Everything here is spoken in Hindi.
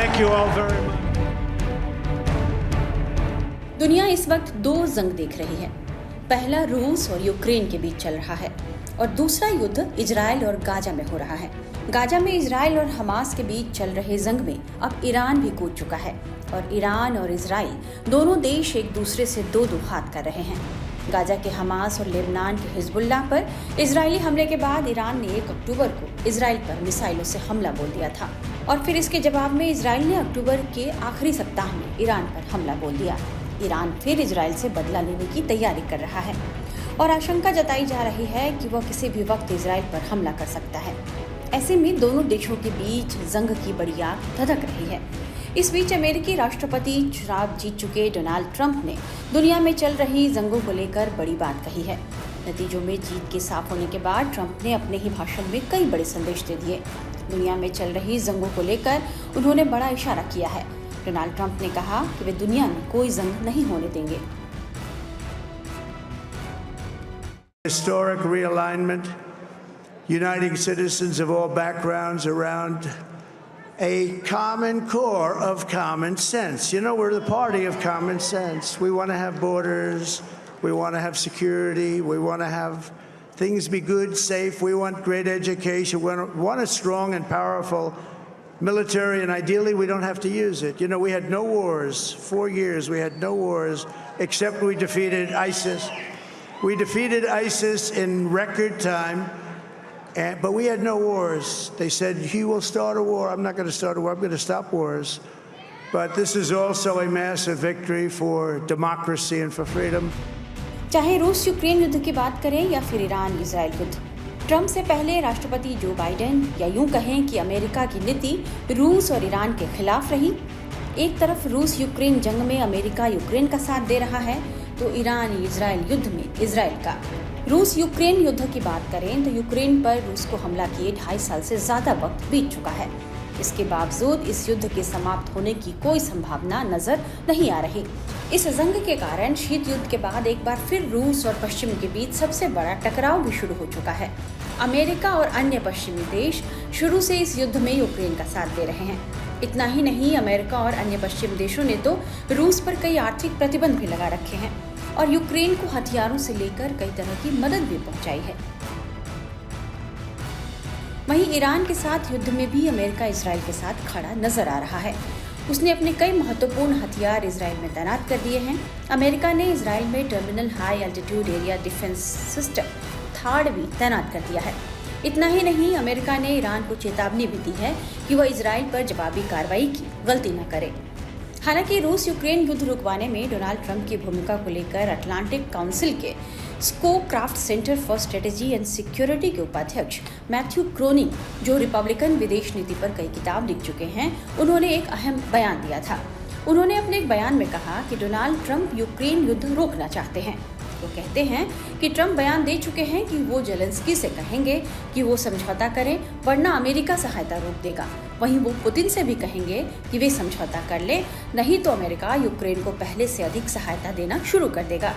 Thank you all very much. दुनिया इस वक्त दो जंग देख रही है। पहला रूस और यूक्रेन के बीच चल रहा है और दूसरा युद्ध इजराइल और गाजा में हो रहा है। गाजा में इजराइल और हमास के बीच चल रहे जंग में अब ईरान भी कूद चुका है और ईरान और इजराइल दोनों देश एक दूसरे से दो हाथ कर रहे हैं। गाजा के हमास और लेबनान के हिजबुल्लाह पर इजरायली हमले के बाद ईरान ने 1 अक्टूबर को इजराइल पर मिसाइलों से हमला बोल दिया था और फिर इसके जवाब में इजराइल ने अक्टूबर के आखिरी सप्ताह में ईरान पर हमला बोल दिया। ईरान फिर इजराइल से बदला लेने की तैयारी कर रहा है और आशंका जताई जा रही है कि वह किसी भी वक्त इजराइल पर हमला कर सकता है। ऐसे में दोनों देशों के बीच जंग की बड़ी आग धधक रही है। इस बीच अमेरिकी राष्ट्रपति चुनाव जीत चुके डोनाल्ड ट्रंप ने दुनिया में चल रही जंगों को लेकर बड़ी बात कही है। नतीजों में जीत के साफ होने के बाद ट्रंप ने अपने ही भाषण में कई बड़े संदेश दे दिए। दुनिया में चल रही जंगों को लेकर उन्होंने बड़ा इशारा किया है। डोनाल्ड ट्रंप ने कहा कि वे दुनिया में कोई जंग नहीं होने देंगे। Historic realignment, uniting citizens of all backgrounds around a common core of common sense. You know, we're the party of common sense. We want to have borders. We want to have security. We want to have things be good, safe. We want great education. We want a strong and powerful military, and ideally we don't have to use it. You know, we had no wars. 4 years we had no wars, except we defeated ISIS. We defeated ISIS in record time. But we had no wars. They said, he will start a war. I'm not going to start a war. I'm going to stop wars. But this is also a massive victory for democracy and for freedom. चाहे रूस यूक्रेन युद्ध की बात करें या फिर ईरान इजराइल युद्ध, ट्रंप से पहले राष्ट्रपति जो बाइडेन या यूं कहें कि अमेरिका की नीति रूस और ईरान के खिलाफ रही। एक तरफ रूस यूक्रेन जंग में अमेरिका यूक्रेन का साथ दे रहा है तो ईरान इजराइल युद्ध में इजराइल का। रूस यूक्रेन युद्ध की बात करें तो यूक्रेन पर रूस को हमला किए 2.5 साल से ज्यादा वक्त बीत चुका है। इसके बावजूद इस युद्ध के समाप्त होने की कोई संभावना नजर नहीं आ रही। इस जंग के कारण शीत युद्ध के बाद एक बार फिर रूस और पश्चिम के बीच सबसे बड़ा टकराव भी शुरू हो चुका है। अमेरिका और अन्य पश्चिमी देश शुरू से इस युद्ध में यूक्रेन का साथ दे रहे हैं। इतना ही नहीं, अमेरिका और अन्य पश्चिमी देशों ने तो रूस पर कई आर्थिक प्रतिबंध भी लगा रखे हैं और यूक्रेन को हथियारों से लेकर कई तरह की मदद भी पहुंचाई है। वहीं ईरान के साथ युद्ध में भी अमेरिका इजराइल के साथ खड़ा नजर आ रहा है। उसने अपने कई महत्वपूर्ण हथियार इजराइल में तैनात कर दिए हैं। अमेरिका ने इजराइल में terminal high altitude area defence system third भी तैनात कर दिया है। इतना ही नहीं, अमेरिका ने ईरान को चेतावनी भी दी है कि वह इजराइल पर जवाबी कार्रवाई की गलती न करे। हालांकि रूस यूक्रेन युद्ध रुकवाने में डोनाल्ड ट्रंप की भूमिका को लेकर अटलांटिक काउंसिल के Scowcroft Center for strategy and security के उपाध्यक्ष मैथ्यू क्रोनिंग, जो रिपब्लिकन विदेश नीति पर कई किताब लिख चुके हैं, उन्होंने एक अहम बयान दिया था। उन्होंने अपने एक बयान में कहा कि डोनाल्ड ट्रंप यूक्रेन युद्ध रोकना चाहते हैं। वो कहते हैं कि ट्रंप बयान दे चुके हैं कि वो जेलेंस्की से कहेंगे कि वो समझौता करें वरना अमेरिका सहायता रोक देगा। वहीं वो पुतिन से भी कहेंगे कि वे समझौता कर ले, नहीं तो अमेरिका यूक्रेन को पहले से अधिक सहायता देना शुरू कर देगा।